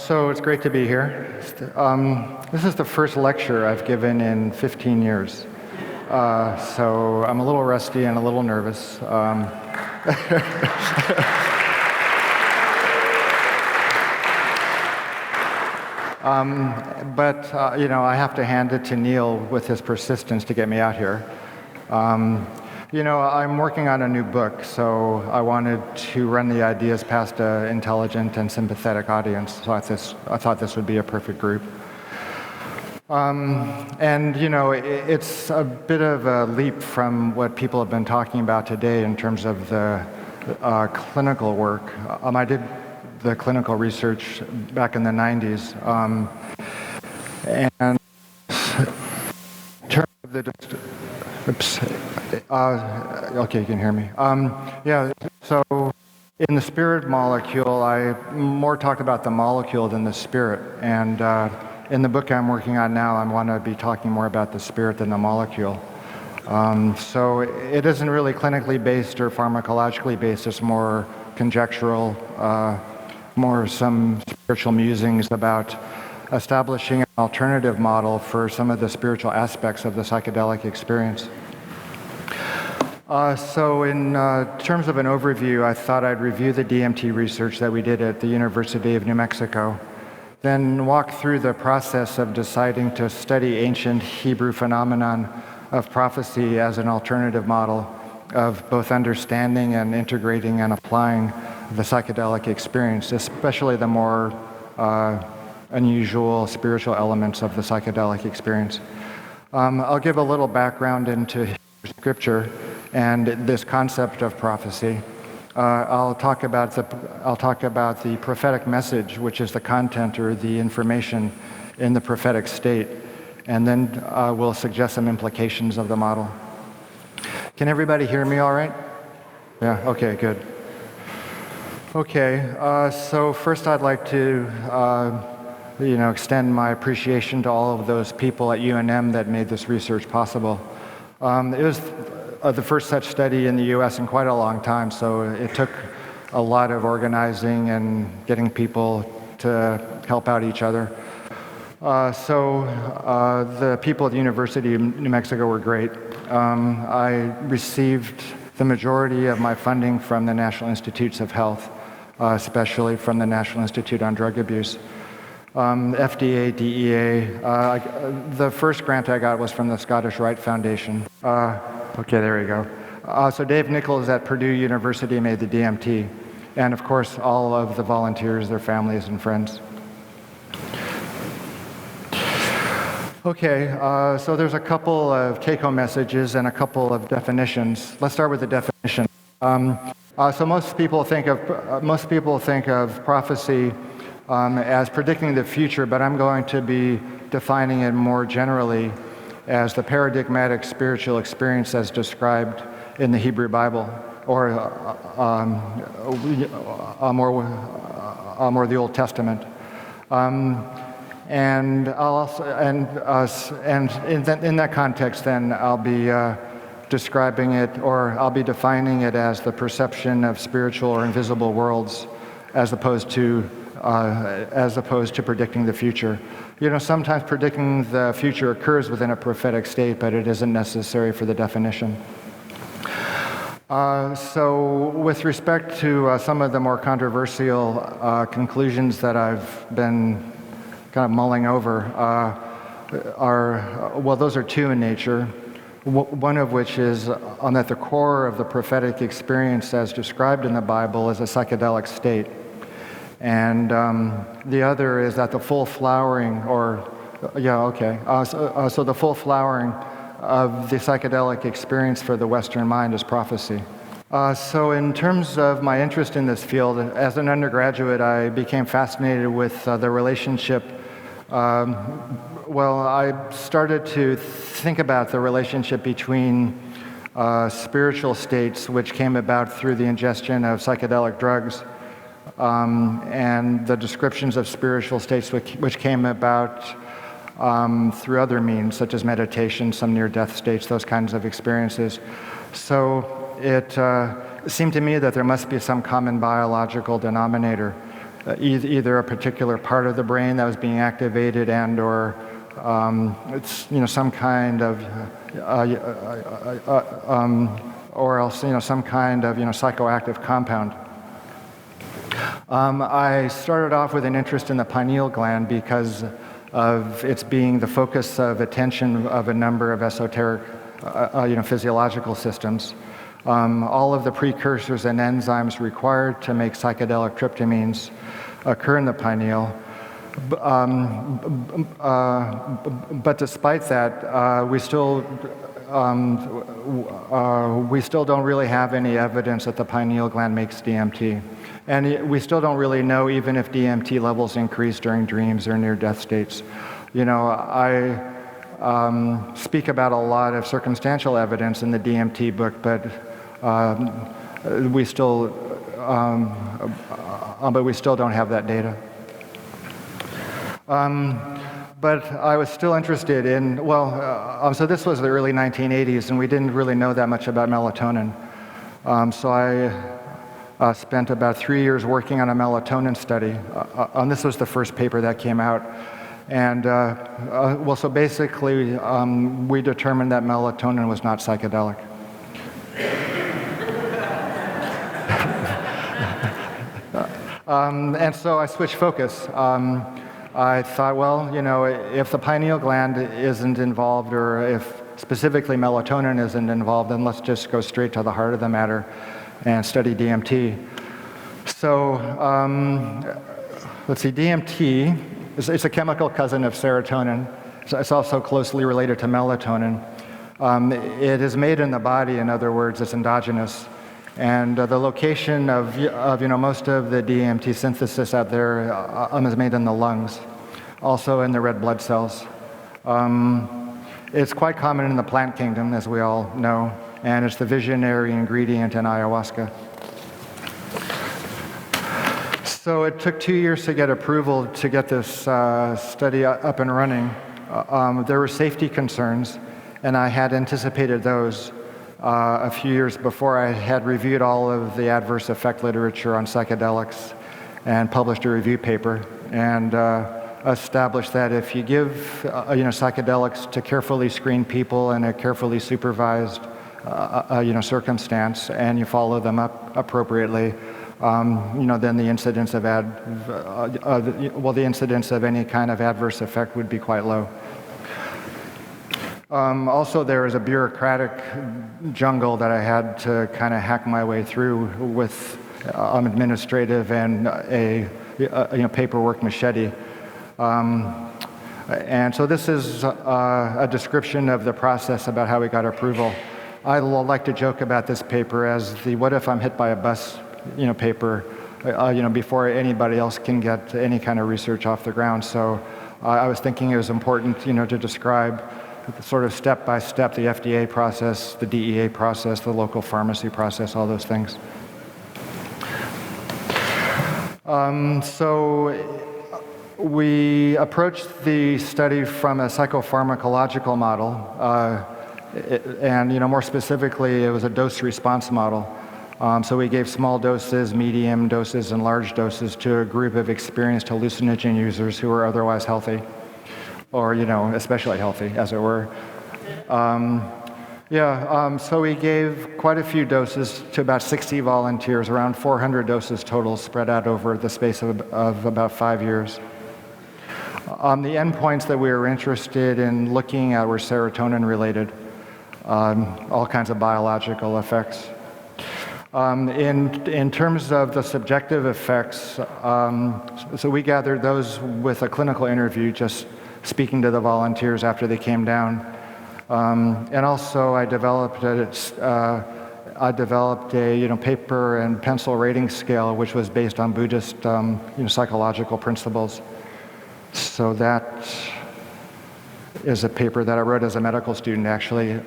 So it's great to be here. This is the first lecture I've given in 15 years. So I'm a little rusty and a little nervous. But I have to hand it to Neil with his persistence to get me out here. I'm working on a new book, so I wanted to run the ideas past an intelligent and sympathetic audience. So I thought this would be a perfect group. It's a bit of a leap from what people have been talking about today in terms of the clinical work. I did the clinical research back in the 90s, and in terms of the okay, you can hear me. So in the spirit molecule, I more talked about the molecule than the spirit. And in the book I'm working on now, I want to be talking more about the spirit than the molecule. So it isn't really clinically based or pharmacologically based. It's more conjectural, more some spiritual musings about establishing an alternative model for some of the spiritual aspects of the psychedelic experience. So in terms of an overview, I thought I'd review the DMT research that we did at the University of New Mexico, then walk through the process of deciding to study ancient Hebrew phenomenon of prophecy as an alternative model of both understanding and integrating and applying the psychedelic experience, especially the more unusual spiritual elements of the psychedelic experience. I'll give a little background into scripture and this concept of prophecy. I'll talk about the prophetic message, which is the content or the information in the prophetic state, and then we'll suggest some implications of the model. Can everybody hear me all right? Yeah, okay, good. Okay, so first I'd like to extend my appreciation to all of those people at UNM that made this research possible. It was the first such study in the US in quite a long time, so it took a lot of organizing and getting people to help out each other. The people at the University of New Mexico were great. I received the majority of my funding from the National Institutes of Health, especially from the National Institute on Drug Abuse. FDA, DEA. The first grant I got was from the Scottish Rite Foundation. Okay, there we go. So Dave Nichols at Purdue University made the DMT, and of course all of the volunteers, their families and friends. Okay, so there's a couple of take-home messages and a couple of definitions. Let's start with the definition. So most people think of prophecy as predicting the future, but I'm going to be defining it more generally as the paradigmatic spiritual experience as described in the Hebrew Bible, or more the Old Testament. And I'll also, and in that context, then I'll be describing it, or I'll be defining it as the perception of spiritual or invisible worlds, as opposed to predicting the future. Sometimes predicting the future occurs within a prophetic state, but it isn't necessary for the definition. So with respect to some of the more controversial conclusions that I've been kind of mulling over, those are two in nature. One of which is that the core of the prophetic experience as described in the Bible is a psychedelic state. And the other is that the full flowering, so the full flowering of the psychedelic experience for the Western mind is prophecy. So in terms of my interest in this field, as an undergraduate, I became fascinated with the relationship. I started to think about the relationship between spiritual states, which came about through the ingestion of psychedelic drugs, and the descriptions of spiritual states which came about through other means, such as meditation, some near-death states, those kinds of experiences. So it seemed to me that there must be some common biological denominator either a particular part of the brain that was being activated and or it's some kind of or else some kind of psychoactive compound. I started off with an interest in the pineal gland because of its being the focus of attention of a number of esoteric physiological systems. All of the precursors and enzymes required to make psychedelic tryptamines occur in the pineal. But despite that, we still don't really have any evidence that the pineal gland makes DMT. And we still don't really know even if DMT levels increase during dreams or near-death states. I speak about a lot of circumstantial evidence in the DMT book, but we still don't have that data. But I was still interested in, so this was the early 1980s, and we didn't really know that much about melatonin. So I spent about 3 years working on a melatonin study. And this was the first paper that came out. And so basically, we determined that melatonin was not psychedelic. And so I switched focus. I thought, if the pineal gland isn't involved, or if specifically melatonin isn't involved, then let's just go straight to the heart of the matter and study DMT. So let's see, DMT, it's a chemical cousin of serotonin. It's also closely related to melatonin. It is made in the body, in other words, it's endogenous. And the location of most of the DMT synthesis out there is made in the lungs, also in the red blood cells. It's quite common in the plant kingdom, as we all know, and it's the visionary ingredient in ayahuasca. So it took 2 years to get approval to get this study up and running. There were safety concerns, and I had anticipated those a few years before. I had reviewed all of the adverse effect literature on psychedelics and published a review paper, and established that if you give psychedelics to carefully screened people in a carefully supervised circumstance, and you follow them up appropriately, then the incidence of the incidence of any kind of adverse effect would be quite low. Also, there is a bureaucratic jungle that I had to kind of hack my way through with administrative and a paperwork machete. And so this is a description of the process about how we got approval. I like to joke about this paper as the "what if I'm hit by a bus" paper, before anybody else can get any kind of research off the ground. So I was thinking it was important, to describe sort of step by step the FDA process, the DEA process, the local pharmacy process, all those things. So we approached the study from a psychopharmacological model, and more specifically, it was a dose-response model. So we gave small doses, medium doses, and large doses to a group of experienced hallucinogen users who were otherwise healthy, or especially healthy, as it were. So we gave quite a few doses to about 60 volunteers, around 400 doses total, spread out over the space of about 5 years. The endpoints that we were interested in looking at were serotonin-related, all kinds of biological effects. In terms of the subjective effects, so we gathered those with a clinical interview, just speaking to the volunteers after they came down. And also I developed a paper and pencil rating scale, which was based on Buddhist psychological principles. So that is a paper that I wrote as a medical student, actually.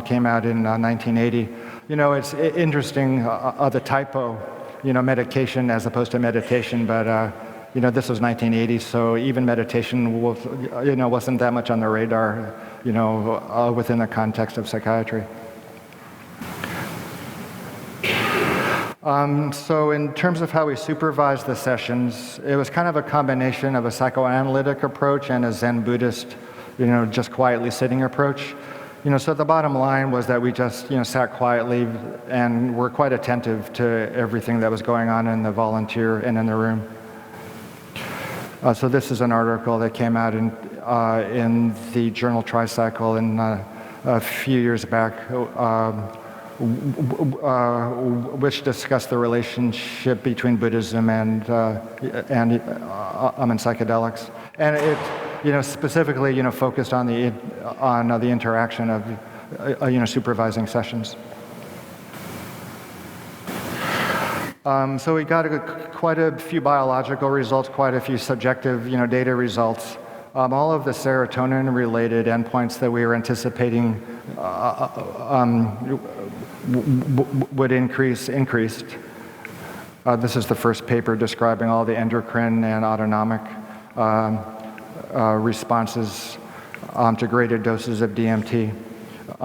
Came out in 1980. It's interesting, the typo, medication as opposed to meditation, but this was 1980, so even meditation wasn't that much on the radar, within the context of psychiatry. So in terms of how we supervised the sessions, it was kind of a combination of a psychoanalytic approach and a Zen Buddhist, just quietly sitting approach. So the bottom line was that we just, sat quietly and were quite attentive to everything that was going on in the volunteer and in the room. So this is an article that came out in the journal Tricycle a few years back, which discussed the relationship between Buddhism and psychedelics, and it specifically focused on the interaction of supervising sessions. So we got quite a few biological results, quite a few subjective data results. All of the serotonin-related endpoints that we were anticipating would increased. This is the first paper describing all the endocrine and autonomic responses to greater doses of DMT.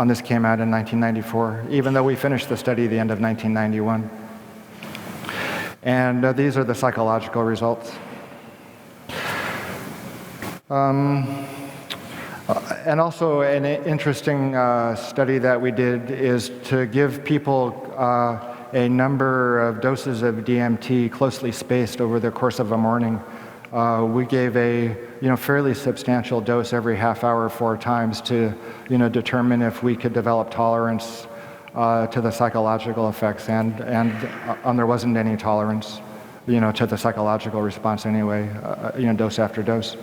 This came out in 1994, even though we finished the study at the end of 1991. And these are the psychological results. And also an interesting study that we did is to give people a number of doses of DMT closely spaced over the course of a morning. We gave a fairly substantial dose every half hour 4 times to determine if we could develop tolerance to the psychological effects, and there wasn't any tolerance to the psychological response anyway, dose after dose.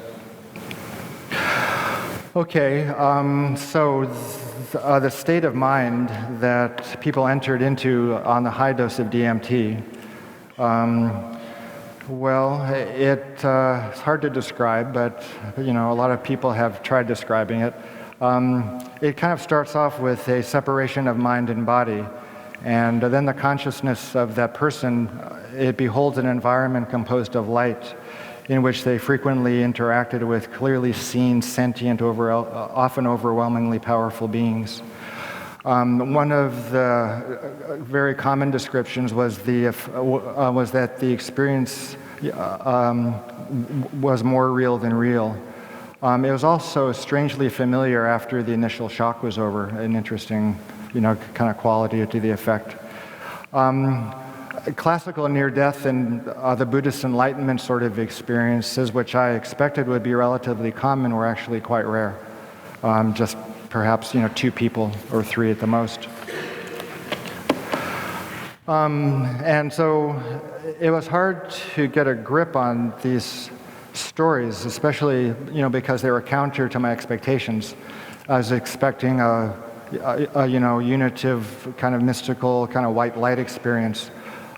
Okay, so the state of mind that people entered into on the high dose of DMT, well, it's hard to describe, but a lot of people have tried describing it. It kind of starts off with a separation of mind and body, and then the consciousness of that person, it beholds an environment composed of light, in which they frequently interacted with clearly seen, sentient, often overwhelmingly powerful beings. One of the very common descriptions was that the experience was more real than real. It was also strangely familiar after the initial shock was over, an interesting, kind of quality to the effect. Classical near-death and the Buddhist enlightenment sort of experiences, which I expected would be relatively common, were actually quite rare. Just perhaps 2 people or 3 at the most. And so it was hard to get a grip on these stories, especially because they were counter to my expectations. I was expecting a unitive, kind of mystical, kind of white light experience.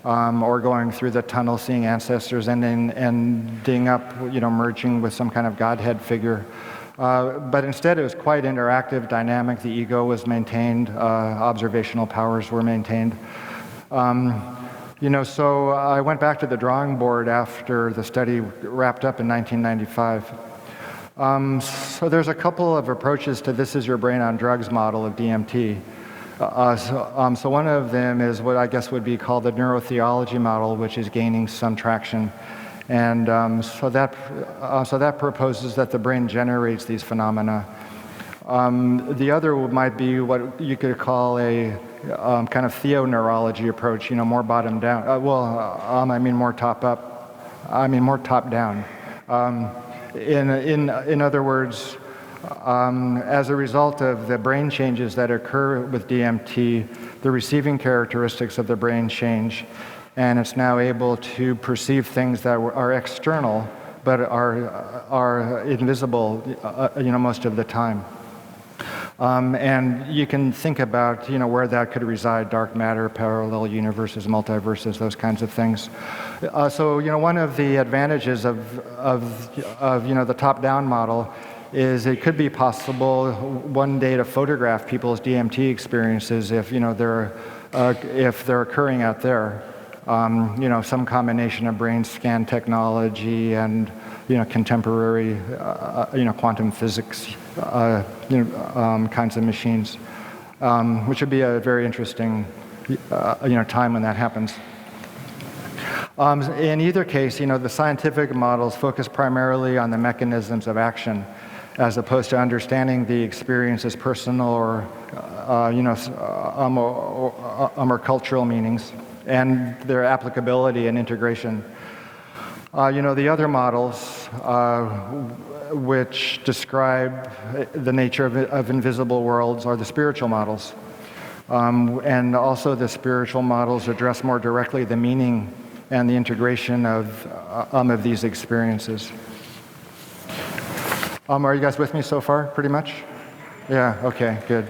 Or going through the tunnel, seeing ancestors, and then ending up, merging with some kind of Godhead figure. But instead, it was quite interactive, dynamic. The ego was maintained. Observational powers were maintained. So I went back to the drawing board after the study wrapped up in 1995. So there's a couple of approaches to this is your brain on drugs model of DMT. So one of them is what I guess would be called the neurotheology model, which is gaining some traction. And so that proposes that the brain generates these phenomena. The other might be what you could call a kind of theoneurology approach, more bottom down. I mean more top up. I mean more top down. In other words, as a result of the brain changes that occur with DMT, the receiving characteristics of the brain change, and it's now able to perceive things that are external but are invisible, most of the time. And you can think about, where that could reside: dark matter, parallel universes, multiverses, those kinds of things. So, one of the advantages of the top-down model is it could be possible one day to photograph people's DMT experiences if they're occurring out there. Some combination of brain scan technology and contemporary quantum physics kinds of machines, which would be a very interesting time when that happens. In either case, the scientific models focus primarily on the mechanisms of action, as opposed to understanding the experience as personal or cultural meanings and their applicability and integration. The other models, which describe the nature of invisible worlds, are the spiritual models. And also the spiritual models address more directly the meaning and the integration of these experiences. Are you guys with me so far, pretty much? Yeah, okay, good.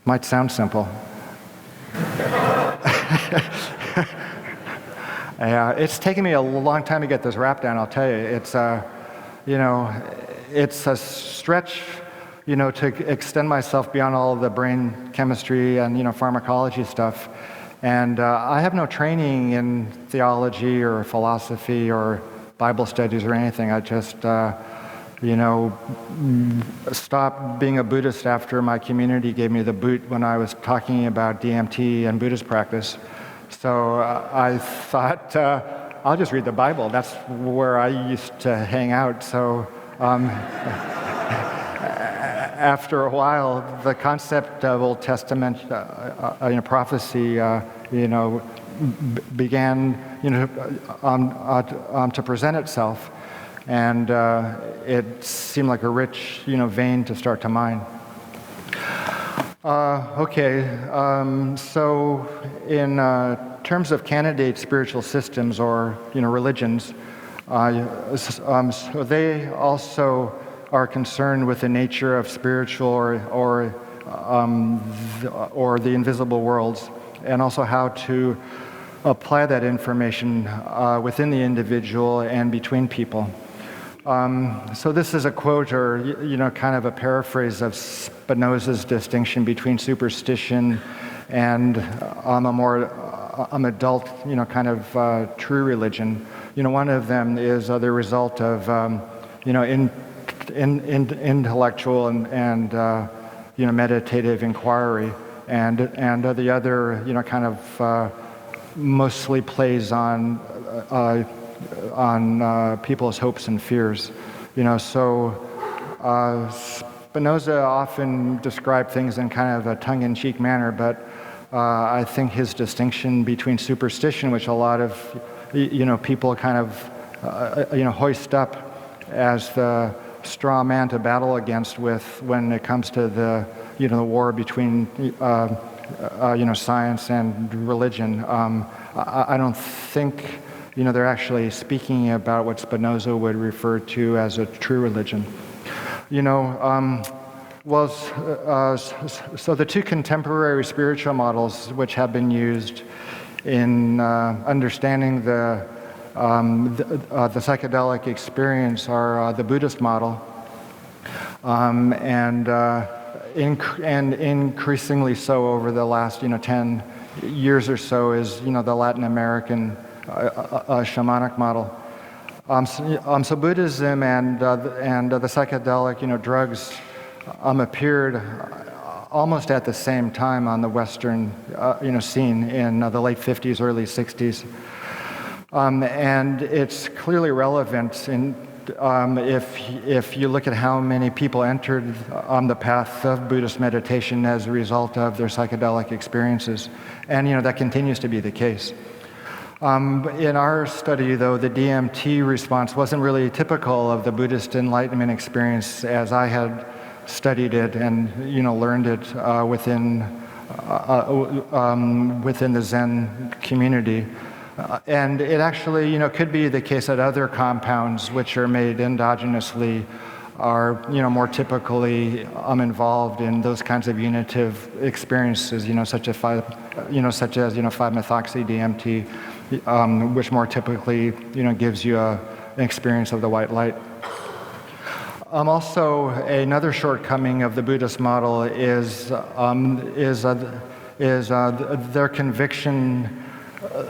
Might sound simple. Yeah, it's taken me a long time to get this wrapped down, I'll tell you. It's a stretch, to extend myself beyond all of the brain chemistry and, pharmacology stuff. And I have no training in theology or philosophy or Bible studies or anything. I just, stopped being a Buddhist after my community gave me the boot when I was talking about DMT and Buddhist practice. So I thought, I'll just read the Bible. That's where I used to hang out. So after a while, the concept of Old Testament prophecy, began, to present itself, and it seemed like a rich, vein to start to mine. So in terms of candidate spiritual systems or, religions, so they also are concerned with the nature of spiritual or the invisible worlds, and also how to apply that information within the individual and between people. So this is a quote, or kind of a paraphrase of Spinoza's distinction between superstition and a more adult, kind of true religion. One of them is the result of intellectual and meditative inquiry, and the other kind of mostly plays on people's hopes and fears. So Spinoza often described things in kind of a tongue-in-cheek manner, but I think his distinction between superstition, which a lot of people kind of hoist up as the straw man to battle against when it comes to the the war between science and religion. I don't think they're actually speaking about what Spinoza would refer to as a true religion. So the two contemporary spiritual models which have been used in understanding the psychedelic experience are the Buddhist model, and increasingly so over the last 10 years or so is the Latin American shamanic model. So Buddhism and the psychedelic drugs appeared almost at the same time on the Western scene in the late 50s, early 60s. And it's clearly relevant if you look at how many people entered on the path of Buddhist meditation as a result of their psychedelic experiences. And that continues to be the case. In our study, though, the DMT response wasn't really typical of the Buddhist enlightenment experience as I had studied it and learned it within the Zen community. And it actually, could be the case that other compounds which are made endogenously are, more typically involved in those kinds of unitive experiences, such as 5-methoxy-DMT, which more typically, gives you an experience of the white light. Also, another shortcoming of the Buddhist model is their conviction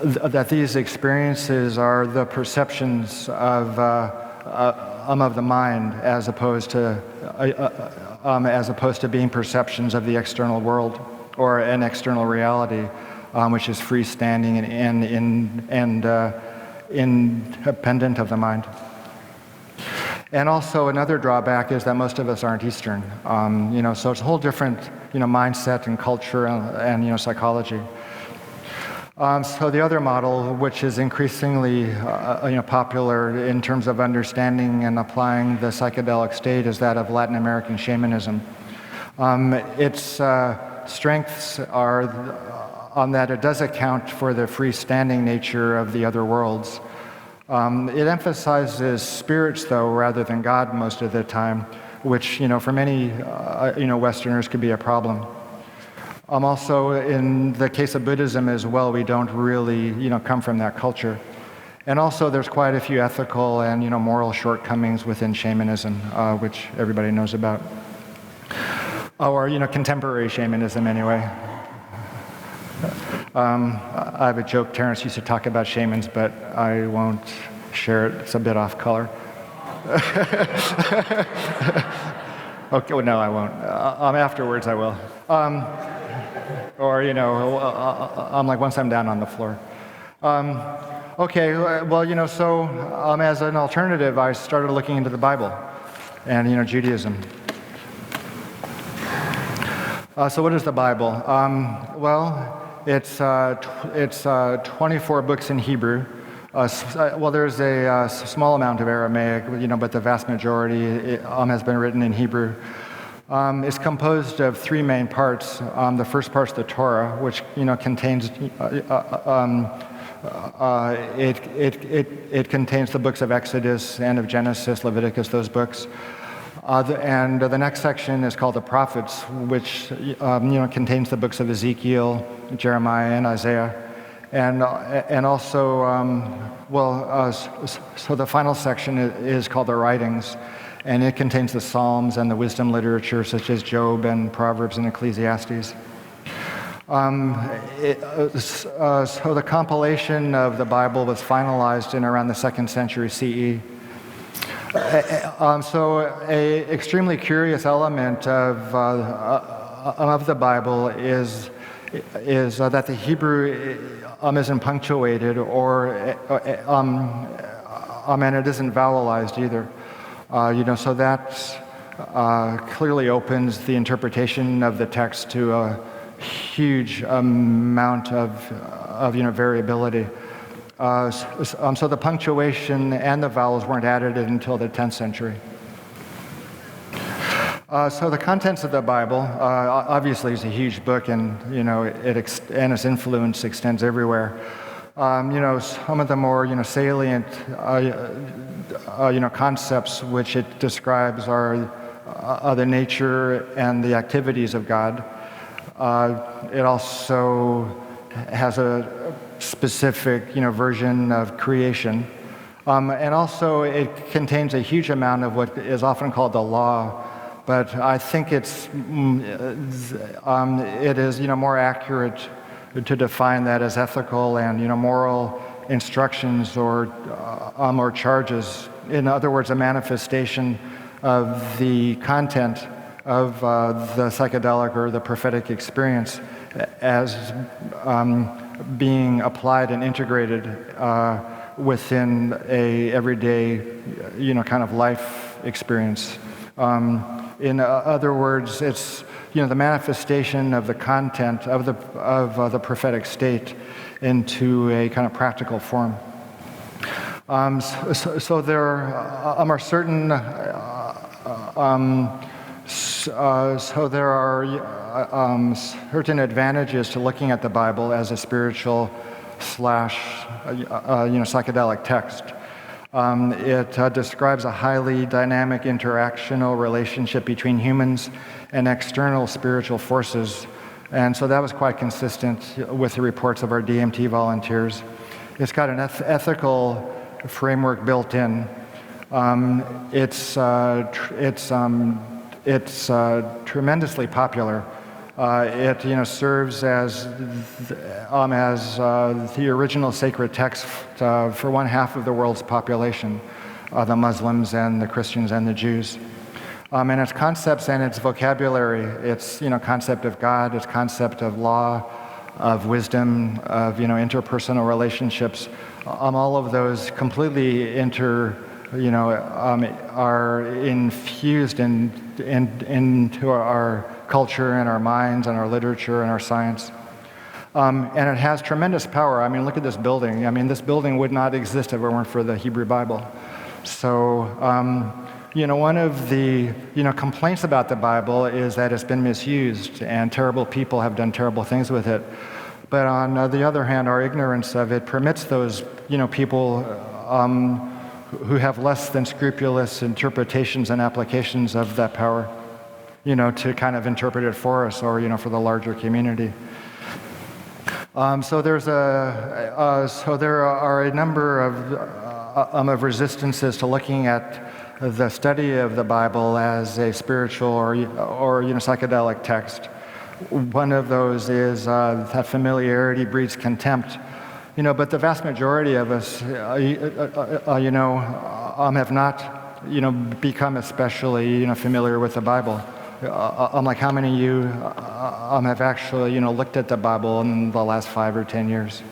that these experiences are the perceptions of the mind, as opposed to being perceptions of the external world or an external reality. which is freestanding and independent of the mind. And also another drawback is that most of us aren't Eastern. So it's a whole different mindset and culture and psychology. So the other model, which is increasingly popular in terms of understanding and applying the psychedelic state, is that of Latin American shamanism. Its strengths are on that it does account for the freestanding nature of the other worlds. It emphasizes spirits, though, rather than God most of the time, which for many Westerners could be a problem. Also, in the case of Buddhism as well, we don't really come from that culture. And also, there's quite a few ethical and moral shortcomings within shamanism, which everybody knows about, or contemporary shamanism anyway. I have a joke. Terrence used to talk about shamans, but I won't share it. It's a bit off color. Okay, well, no, I won't. Afterwards, I will. Or I'm like once I'm down on the floor. Okay, well, so as an alternative, I started looking into the Bible and Judaism. So what is the Bible? It's 24 books in Hebrew. There's a small amount of Aramaic, but the vast majority has been written in Hebrew. It's composed of three main parts. The first part's the Torah, which contains it contains the books of Exodus and of Genesis, Leviticus, those books. And the next section is called the prophets, which contains the books of Ezekiel, Jeremiah, and Isaiah. And also, so the final section is called the writings, and it contains the Psalms and the wisdom literature such as Job and Proverbs and Ecclesiastes. So the compilation of the Bible was finalized in around the 2nd century CE. So an extremely curious element of the Bible is that the Hebrew isn't punctuated and it isn't vowelized either. So that clearly opens the interpretation of the text to a huge amount of variability. So the punctuation and the vowels weren't added until the 10th century. So the contents of the Bible, obviously, is a huge book, and and its influence extends everywhere. Some of the more salient concepts which it describes are the nature and the activities of God. It also has a specific version of creation, and also it contains a huge amount of what is often called the law. But I think it is more accurate to define that as ethical and moral instructions or charges. In other words, a manifestation of the content of the psychedelic or the prophetic experience as being applied and integrated within a everyday kind of life experience. In other words, it's the manifestation of the content of the prophetic state into a kind of practical form. So there are certain certain advantages to looking at the Bible as a spiritual / psychedelic text. It describes a highly dynamic interactional relationship between humans and external spiritual forces. And so that was quite consistent with the reports of our DMT volunteers. It's got an ethical framework built in. It's tremendously popular. It serves as the original sacred text for 1/2 of the world's population, the Muslims and the Christians and the Jews. And its concepts and its vocabulary, its concept of God, its concept of law, of wisdom, of interpersonal relationships. All of those completely are infused into our culture and our minds and our literature and our science. And it has tremendous power. I mean, look at this building. I mean, this building would not exist if it weren't for the Hebrew Bible. So, one of the, complaints about the Bible is that it's been misused and terrible people have done terrible things with it. But on the other hand, our ignorance of it permits those, people who have less than scrupulous interpretations and applications of that power, to kind of interpret it for us or, for the larger community. So there are a number of resistances to looking at the study of the Bible as a spiritual or psychedelic text. One of those is that familiarity breeds contempt. But the vast majority of us, have not, become especially, familiar with the Bible. Like how many of you have actually, looked at the Bible in the last 5 or 10 years?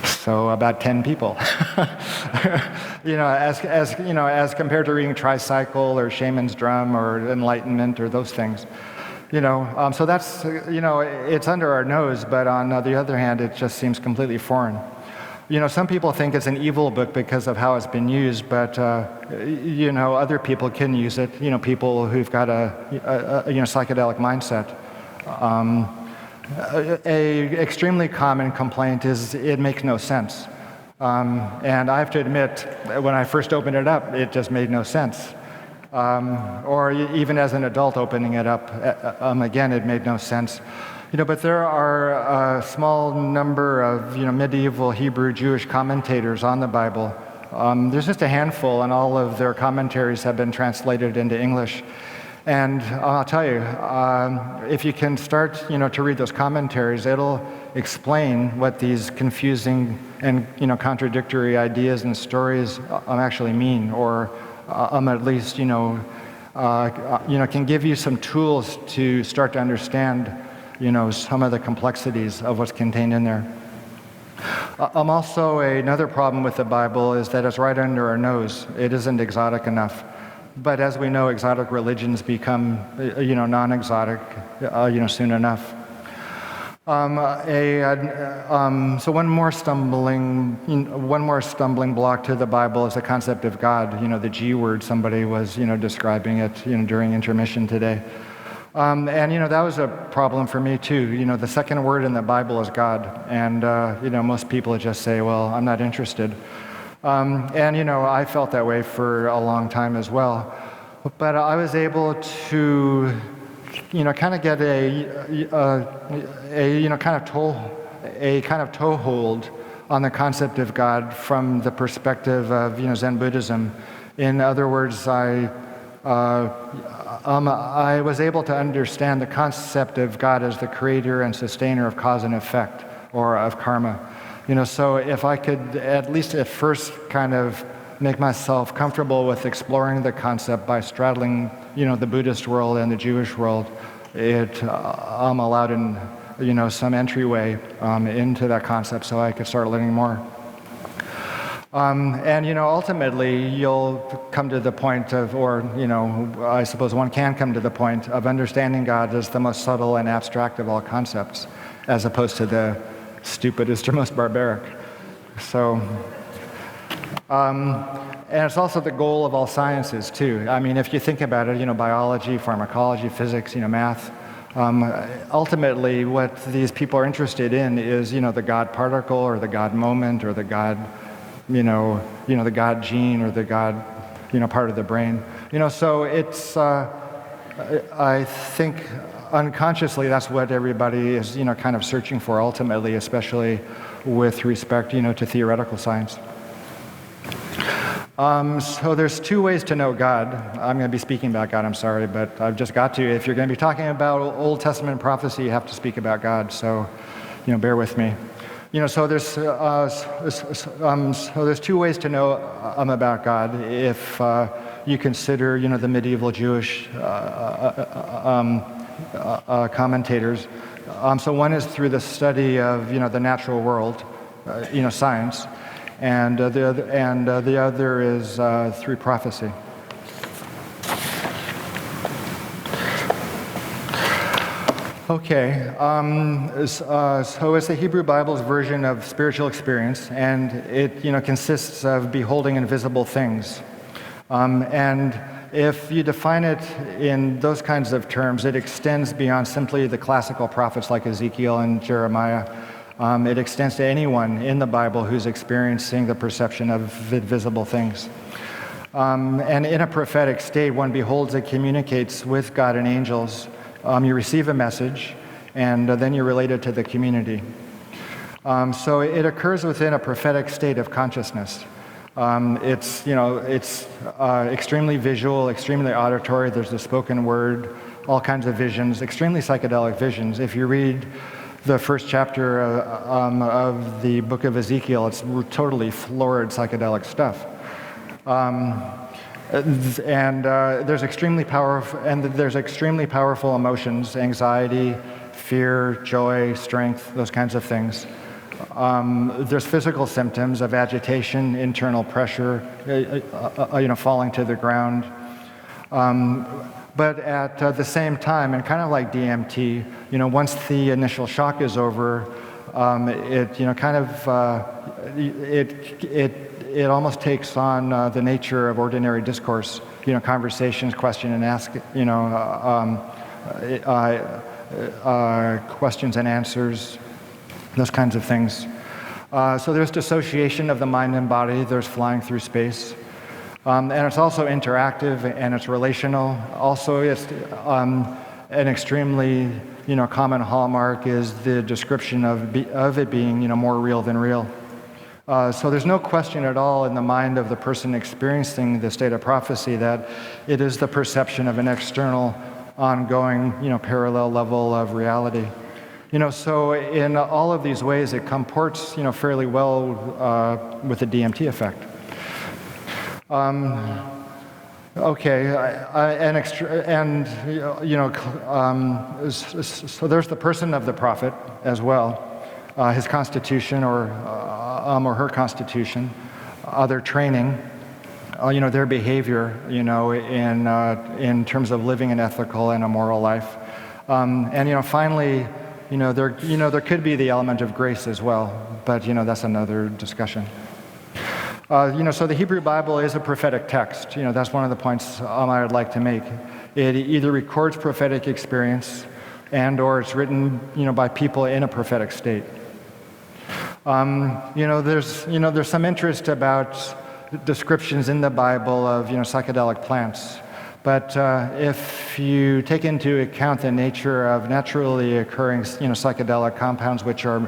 So about 10 people. As compared to reading Tricycle or Shaman's Drum or Enlightenment or those things. So that's, it's under our nose, but on the other hand, it just seems completely foreign. Some people think it's an evil book because of how it's been used, but, other people can use it, people who've got a psychedelic mindset. A extremely common complaint is it makes no sense. And I have to admit, when I first opened it up, it just made no sense. Or even as an adult opening it up, again, it made no sense. But there are a small number of, medieval Hebrew Jewish commentators on the Bible. There's just a handful, and all of their commentaries have been translated into English. And I'll tell you, if you can start, to read those commentaries, it'll explain what these confusing and, contradictory ideas and stories actually mean, or at least, can give you some tools to start to understand, some of the complexities of what's contained in there. Also, another problem with the Bible is that it's right under our nose. It isn't exotic enough. But as we know, exotic religions become, non-exotic, soon enough. So one more stumbling block to the Bible is the concept of God. The G word. Somebody was, describing it, during intermission today. And that was a problem for me too. The second word in the Bible is God, and most people just say, "Well, I'm not interested." And I felt that way for a long time as well. But I was able to, kind of get a kind of toehold on the concept of God from the perspective of Zen Buddhism. In other words, I was able to understand the concept of God as the creator and sustainer of cause and effect, or of karma. So if I could at least at first kind of make myself comfortable with exploring the concept by straddling, the Buddhist world and the Jewish world, it allowed in, some entryway into that concept, so I could start learning more. And ultimately, you'll come to the point of, or I suppose one can come to the point of understanding God as the most subtle and abstract of all concepts, as opposed to the stupidest or most barbaric. So, and it's also the goal of all sciences too. I mean, if you think about it, biology, pharmacology, physics, math. Ultimately, what these people are interested in is, the God particle, or the God moment, or the God, the God gene, or the God, part of the brain. So it's, I think, unconsciously, that's what everybody is, kind of searching for ultimately, especially with respect, to theoretical science. So there's two ways to know God. I'm going to be speaking about God, I'm sorry, but I've just got to. If you're going to be talking about Old Testament prophecy, you have to speak about God, so, bear with me. So there's two ways to know about God. If you consider, the medieval Jewish commentators, So one is through the study of, the natural world, science, and the other is through prophecy. Okay, so it's the Hebrew Bible's version of spiritual experience, and it consists of beholding invisible things. And if you define it in those kinds of terms, it extends beyond simply the classical prophets like Ezekiel and Jeremiah. It extends to anyone in the Bible who's experiencing the perception of invisible things. And in a prophetic state, one beholds and communicates with God and angels. You receive a message, and then you relate it to the community. So it occurs within a prophetic state of consciousness. It's extremely visual, extremely auditory. There's the spoken word, all kinds of visions, extremely psychedelic visions. If you read the first chapter of the book of Ezekiel, it's totally florid psychedelic stuff. There's extremely powerful emotions: anxiety, fear, joy, strength, those kinds of things. There's physical symptoms of agitation, internal pressure, falling to the ground. But at the same time, and kind of like DMT, once the initial shock is over, it almost takes on the nature of ordinary discourse, conversations, question and ask, questions and answers, those kinds of things. So there's dissociation of the mind and body, there's flying through space. And it's also interactive and it's relational. Also, it's an extremely common hallmark is the description of it being more real than real. So there's no question at all in the mind of the person experiencing the state of prophecy that it is the perception of an external, ongoing, parallel level of reality. So in all of these ways, it comports, fairly well with the DMT effect. So there's the person of the prophet as well, his constitution or her constitution, their training, their behavior, in terms of living an ethical and a moral life, and finally, there could be the element of grace as well, but that's another discussion. So the Hebrew Bible is a prophetic text. That's one of the points I would like to make. It either records prophetic experience, and/or it's written, by people in a prophetic state. There's some interest about descriptions in the Bible of, psychedelic plants. But if you take into account the nature of naturally occurring, psychedelic compounds, which are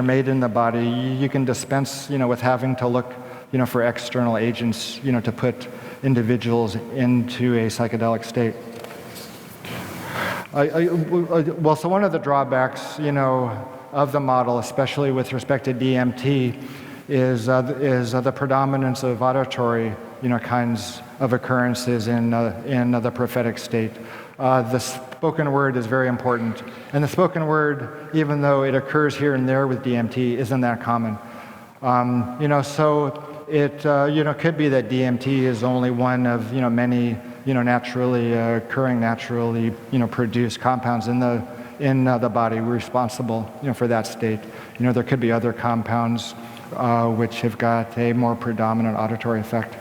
made in the body, you can dispense, with having to look, for external agents, to put individuals into a psychedelic state. So one of the drawbacks, of the model, especially with respect to DMT, is the predominance of auditory, kinds of occurrences in the prophetic state. The spoken word is very important, and the spoken word, even though it occurs here and there with DMT, isn't that common. So it could be that DMT is only one of many naturally occurring, naturally produced compounds in the body responsible for that state. There could be other compounds which have got a more predominant auditory effect.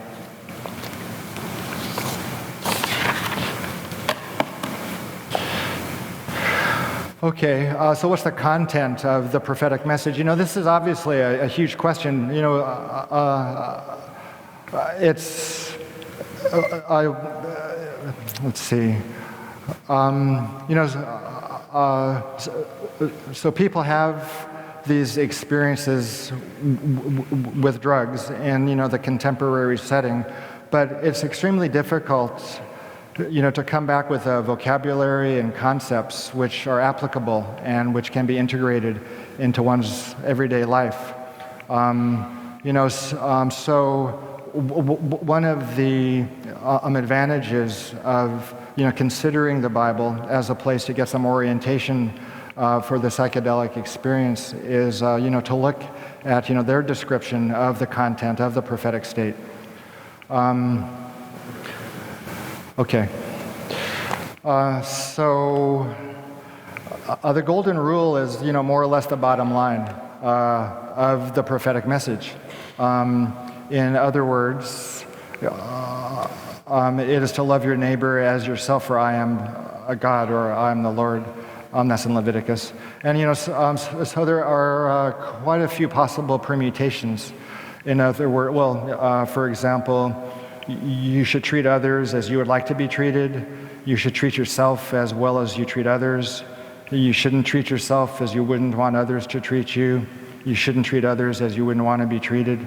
Okay, so what's the content of the prophetic message? This is obviously a huge question. Let's see. So people have these experiences with drugs in the contemporary setting, but it's extremely difficult to come back with a vocabulary and concepts which are applicable and which can be integrated into one's everyday life. So one of the advantages of considering the Bible as a place to get some orientation for the psychedelic experience is to look at their description of the content of the prophetic state. Okay. So the golden rule is more or less the bottom line of the prophetic message. In other words, it is to love your neighbor as yourself, for I am a God, or I am the Lord. That's in Leviticus. And so there are quite a few possible permutations. In other words, for example, you should treat others as you would like to be treated. You should treat yourself as well as you treat others. You shouldn't treat yourself as you wouldn't want others to treat you. You shouldn't treat others as you wouldn't want to be treated.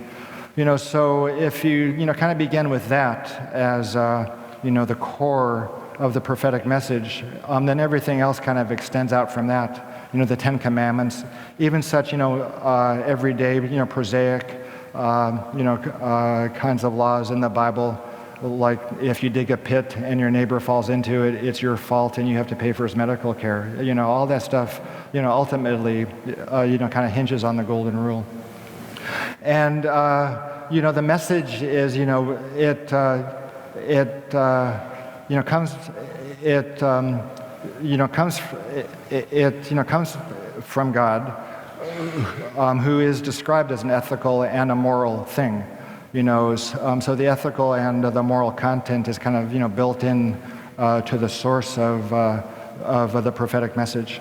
So if you kind of begin with that as the core of the prophetic message, then everything else kind of extends out from that. The Ten Commandments, even such everyday prosaic kinds of laws in the Bible, like if you dig a pit and your neighbor falls into it, it's your fault and you have to pay for his medical care. All that stuff ultimately kind of hinges on the golden rule. And the message is comes from God, who is described as an ethical and a moral thing. So the ethical and the moral content is kind of built in to the source of the prophetic message.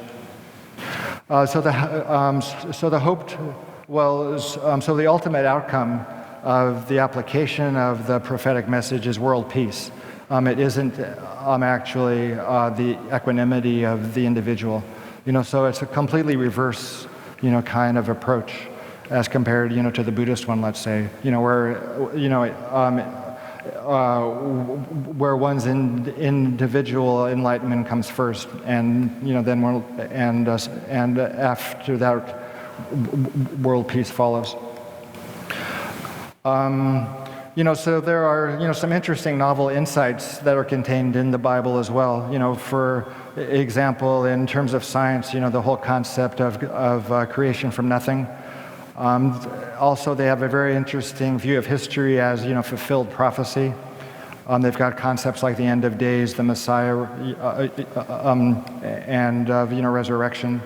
So the ultimate outcome of the application of the prophetic message is world peace. It isn't actually the equanimity of the individual. So it's a completely reverse, kind of approach as compared, to the Buddhist one, let's say, where one's individual enlightenment comes first, and and after that, world peace follows. So there are some interesting novel insights that are contained in the Bible as well. For example, in terms of science, the whole concept of creation from nothing. Also, they have a very interesting view of history as fulfilled prophecy. They've got concepts like the end of days, the Messiah, and resurrection.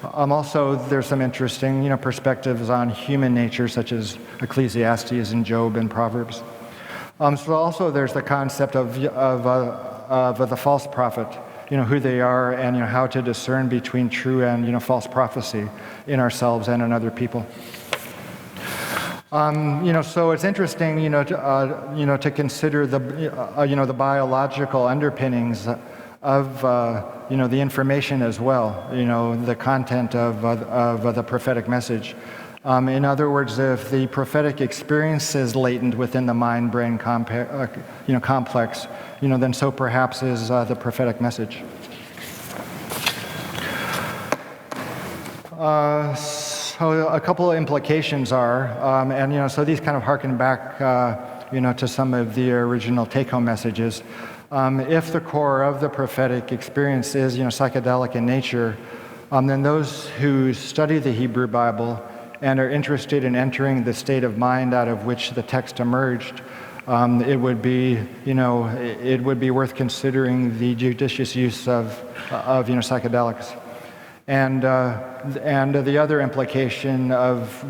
Also, there's some interesting perspectives on human nature, such as Ecclesiastes and Job and Proverbs. So also there's the concept of the false prophet, who they are and to how to discern between true and false prophecy in ourselves and in other people. So it's interesting, to consider the biological underpinnings of the information as well, the content of the prophetic message. In other words, if the prophetic experience is latent within the mind-brain complex, then so perhaps is the prophetic message. So a couple of implications are, so these kind of harken back, to some of the original take-home messages. If the core of the prophetic experience is, psychedelic in nature, then those who study the Hebrew Bible and are interested in entering the state of mind out of which the text emerged, it would be worth considering the judicious use of psychedelics. And the other implication of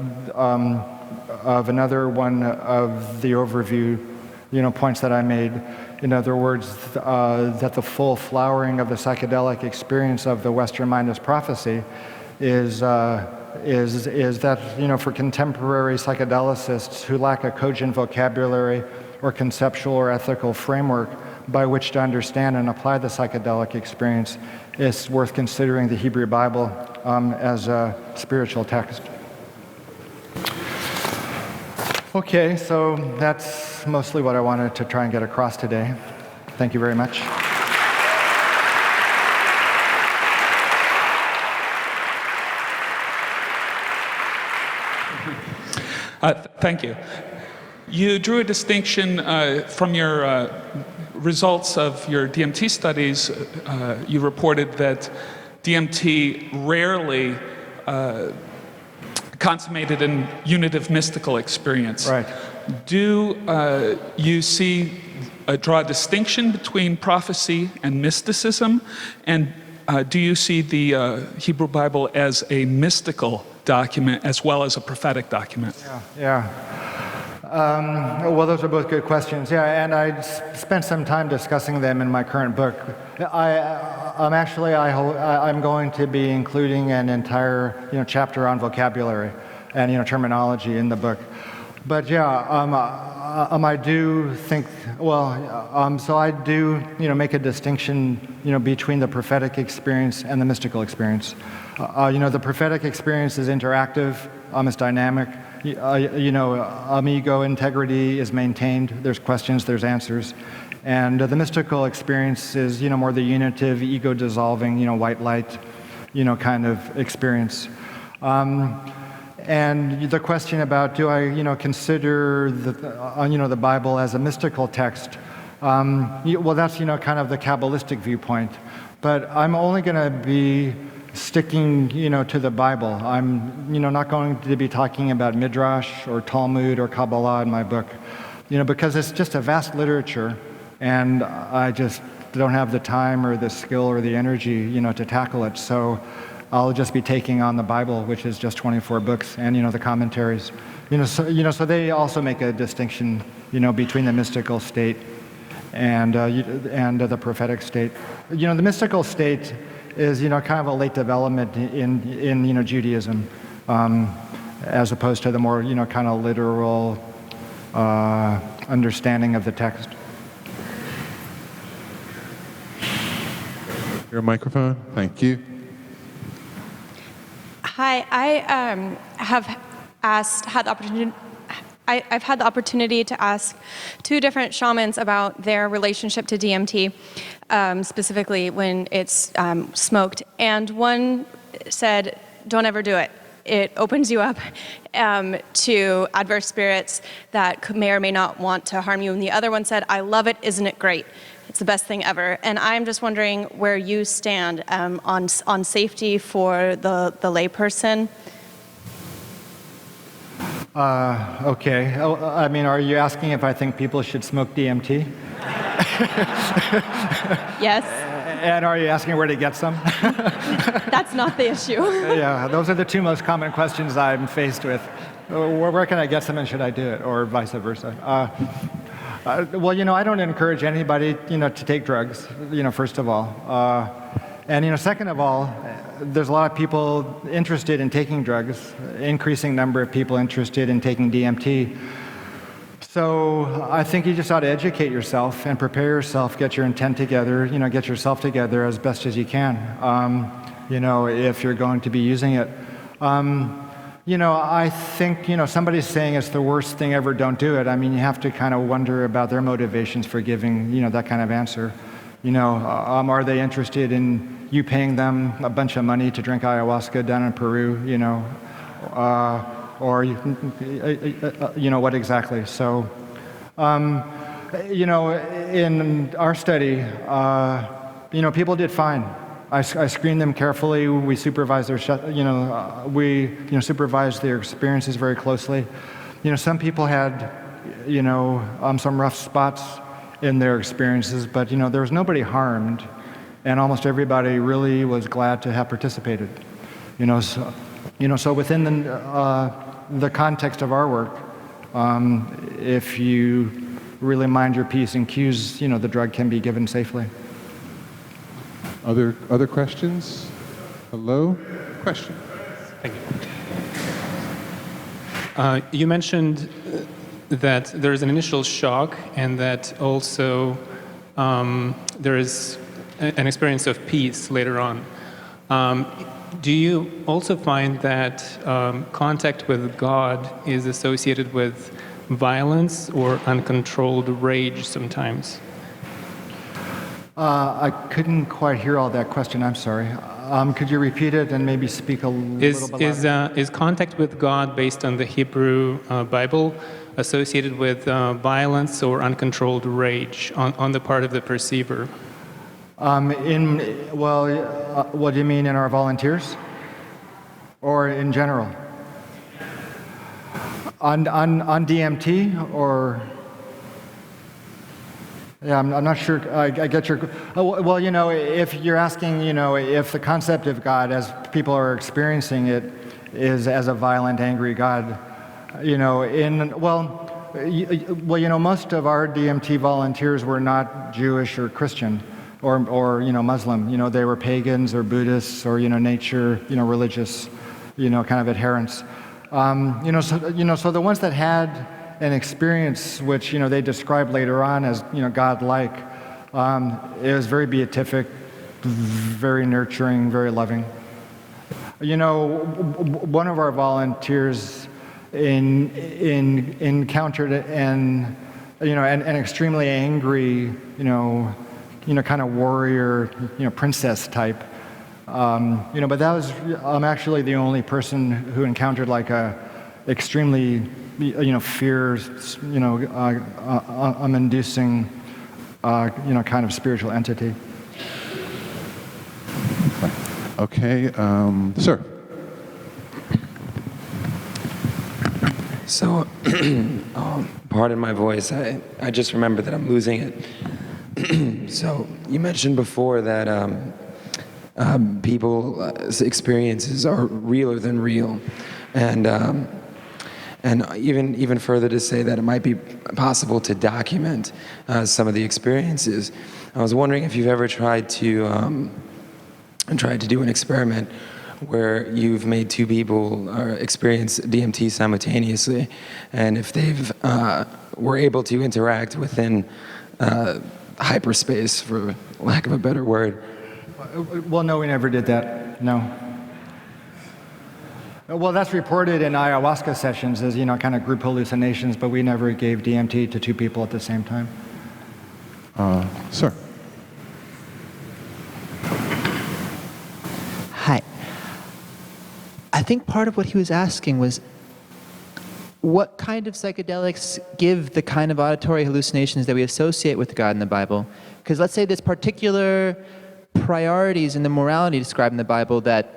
another one of the overview, points that I made. In other words, that the full flowering of the psychedelic experience of the Western mind as prophecy is that, for contemporary psychedelicists who lack a cogent vocabulary or conceptual or ethical framework by which to understand and apply the psychedelic experience, it's worth considering the Hebrew Bible as a spiritual text. Okay, so that's mostly what I wanted to try and get across today. Thank you very much. Thank you. You drew a distinction from your results of your DMT studies. You reported that DMT rarely consummated an unitive mystical experience. Right. Do you draw a distinction between prophecy and mysticism? And do you see the Hebrew Bible as a mystical document as well as a prophetic document? Yeah. Well, those are both good questions. Yeah, and I spent some time discussing them in my current book. I'm going to be including an entire chapter on vocabulary and terminology in the book. But yeah, I do think, so I do make a distinction between the prophetic experience and the mystical experience. The prophetic experience is interactive, it's dynamic. Ego integrity is maintained. There's questions, there's answers. And the mystical experience is, more the unitive, ego-dissolving, white light, kind of experience. And the question about do I, consider the Bible as a mystical text? Well, that's, kind of the Kabbalistic viewpoint. But I'm only going to be sticking, to the Bible. I'm, not going to be talking about Midrash or Talmud or Kabbalah in my book, because it's just a vast literature, and I just don't have the time or the skill or the energy, to tackle it. So I'll just be taking on the Bible, which is just 24 books, and the commentaries. So they also make a distinction, between the mystical state and the prophetic state. The mystical state is kind of a late development in Judaism, as opposed to the more kind of literal understanding of the text. Your microphone. Thank you. Hi, I have had the opportunity. I've had the opportunity to ask 2 different shamans about their relationship to DMT, specifically when it's smoked. And one said, don't ever do it. It opens you up to adverse spirits that may or may not want to harm you. And the other one said, I love it, isn't it great? It's the best thing ever. And I'm just wondering where you stand on safety for the layperson. Okay. I mean, are you asking if I think people should smoke DMT? Yes. And are you asking where to get some? That's not the issue. Yeah, those are the 2 most common questions I'm faced with. Where can I get some and should I do it? Or vice versa. Well, I don't encourage anybody, to take drugs, first of all. And, second of all, there's a lot of people interested in taking drugs, increasing number of people interested in taking DMT. So I think you just ought to educate yourself and prepare yourself, get your intent together, get yourself together as best as you can, if you're going to be using it. I think, somebody's saying it's the worst thing ever, don't do it. I mean, you have to kind of wonder about their motivations for giving, that kind of answer. Are they interested in you paying them a bunch of money to drink ayahuasca down in Peru, or, what exactly? So, in our study, people did fine. I screened them carefully. We supervised their, supervised their experiences very closely. Some people had, some rough spots in their experiences, but there was nobody harmed, and almost everybody really was glad to have participated. So within the context of our work, if you really mind your P's and Q's, the drug can be given safely. Other questions? Hello? Question. Thank you. You mentioned that there is an initial shock and that also there is an experience of peace later on. Do you also find that contact with God is associated with violence or uncontrolled rage sometimes? I couldn't quite hear all that question. I'm sorry. Could you repeat it and maybe speak a little bit louder? Is contact with God based on the Hebrew Bible associated with violence or uncontrolled rage on the part of the perceiver? What do you mean in our volunteers? Or in general? On DMT or? Yeah, I'm not sure. I get your. Well, if you're asking, if the concept of God, as people are experiencing it, is as a violent, angry God, most of our DMT volunteers were not Jewish or Christian, or Muslim. They were pagans or Buddhists or nature, religious, kind of adherents. So the ones that had an experience which they described later on as God-like, it was very beatific, very nurturing, very loving. One of our volunteers encountered an extremely angry, kind of warrior, princess type. But that was actually the only person who encountered like a extremely, fears, inducing, kind of spiritual entity. Okay, sir. So, pardon my voice. I just remember that I'm losing it. So, you mentioned before that people's experiences are realer than real, and even further to say that it might be possible to document some of the experiences. I was wondering if you've ever tried to do an experiment where you've made two people experience DMT simultaneously, and if they've were able to interact within hyperspace, for lack of a better word. Well, no, we never did that. No. Well, that's reported in ayahuasca sessions as kind of group hallucinations, but we never gave DMT to two people at the same time. Sir. Hi. I think part of what he was asking was what kind of psychedelics give the kind of auditory hallucinations that we associate with God in the Bible? Because let's say there's particular priorities in the morality described in the Bible that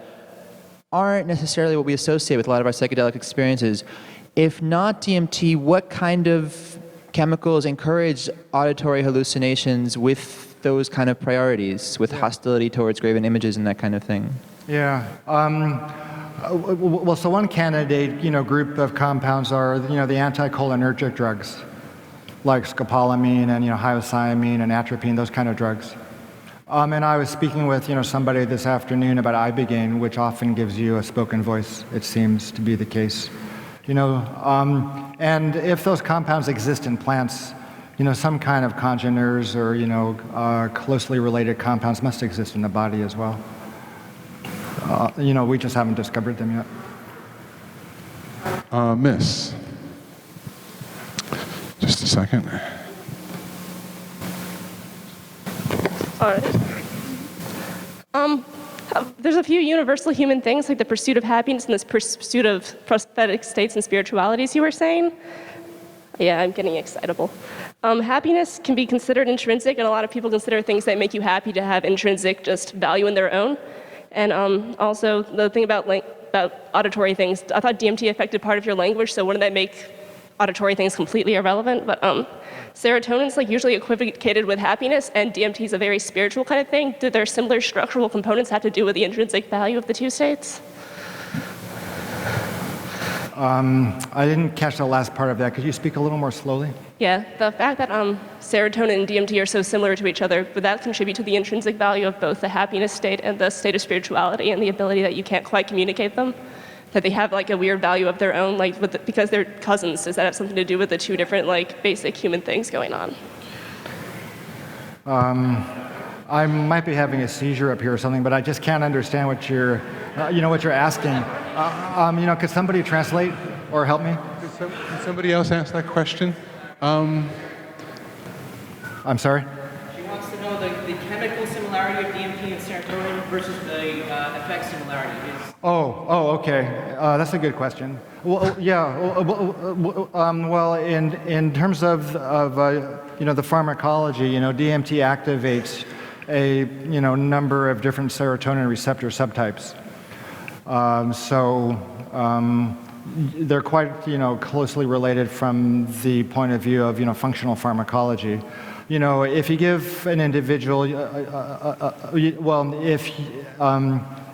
aren't necessarily what we associate with a lot of our psychedelic experiences. If not DMT, what kind of chemicals encourage auditory hallucinations with those kind of priorities, with hostility towards graven images and that kind of thing? Yeah. So one candidate, group of compounds are, the anticholinergic drugs, like scopolamine and, hyoscyamine and atropine, those kind of drugs. And I was speaking with, somebody this afternoon about ibogaine, which often gives you a spoken voice. It seems to be the case. And if those compounds exist in plants, some kind of congeners or, closely related compounds must exist in the body as well. We just haven't discovered them yet. Miss. Just a second. All right. There's a few universal human things, like the pursuit of happiness and this pursuit of prophetic states and spiritualities you were saying. Yeah, I'm getting excitable. Happiness can be considered intrinsic, and a lot of people consider things that make you happy to have intrinsic just value in their own. And also, the thing about auditory things, I thought DMT affected part of your language, so wouldn't that make auditory things completely irrelevant? But serotonin's usually equivocated with happiness, and DMT is a very spiritual kind of thing. Do their similar structural components have to do with the intrinsic value of the two states? I didn't catch the last part of that. Could you speak a little more slowly? Yeah, the fact that serotonin and DMT are so similar to each other, would that contribute to the intrinsic value of both the happiness state and the state of spirituality, and the ability that you can't quite communicate them? That they have a weird value of their own, because they're cousins? Does that have something to do with the two different basic human things going on? I might be having a seizure up here or something, but I just can't understand what you're, what you're asking. Could somebody translate or help me? Can somebody else ask that question? I'm sorry? She wants to know the the chemical similarity of DMT and serotonin versus the effect similarity? Okay. That's a good question. Well, yeah. Well, in terms of the pharmacology, DMT activates a number of different serotonin receptor subtypes. They're quite closely related from the point of view of functional pharmacology. If you give an individual,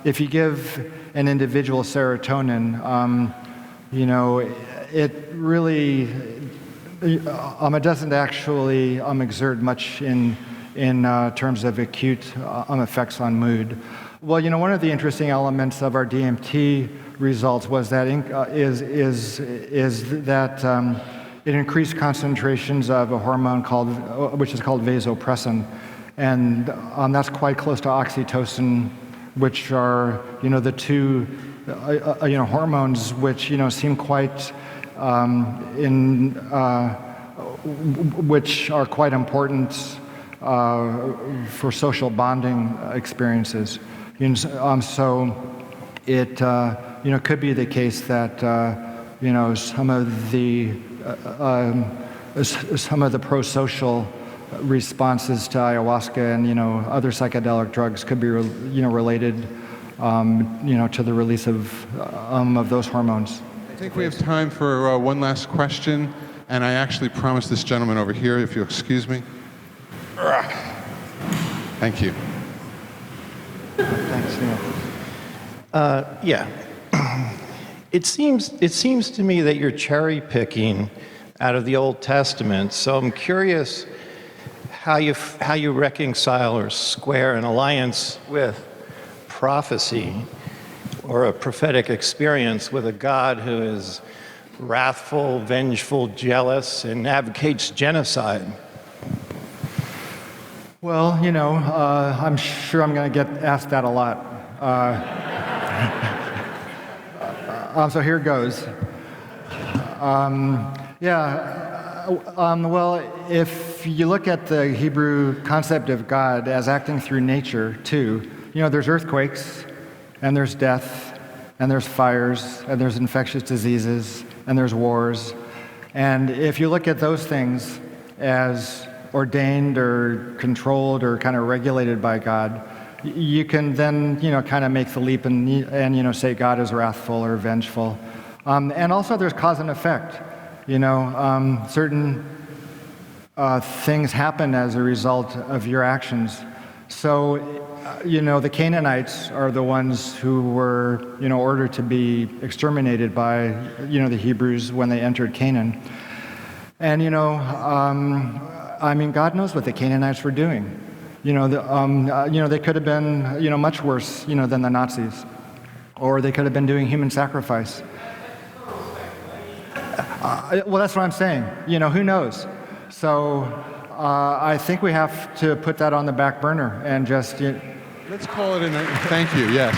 if you give an individual serotonin, it really it doesn't actually exert much in terms of acute effects on mood. Well, one of the interesting elements of our DMT results was that it increased concentrations of a hormone which is called vasopressin, and that's quite close to oxytocin, which are the two hormones which seem quite which are quite important for social bonding experiences. So it could be the case that some of the pro-social responses to ayahuasca and other psychedelic drugs could be related to the release of those hormones. I think we have time for one last question, and I actually promised this gentleman over here, if you'll excuse me. Thank you. Thanks. Yeah. It seems to me that you're cherry picking out of the Old Testament. So I'm curious how you reconcile or square an alliance with prophecy or a prophetic experience with a God who is wrathful, vengeful, jealous, and advocates genocide. Well, I'm sure I'm going to get asked that a lot. So here goes. Well, if you look at the Hebrew concept of God as acting through nature too, there's earthquakes, and there's death, and there's fires, and there's infectious diseases, and there's wars. And if you look at those things as ordained or controlled or kind of regulated by God, you can then kind of make the leap and say God is wrathful or vengeful. And also there's cause and effect. Certain things happen as a result of your actions. So the Canaanites are the ones who were ordered to be exterminated by the Hebrews when they entered Canaan. And God knows what the Canaanites were doing. They could have been, much worse, than the Nazis, or they could have been doing human sacrifice. Well, that's what I'm saying. Who knows? So I think we have to put that on the back burner and just. Let's call it thank you. Yes.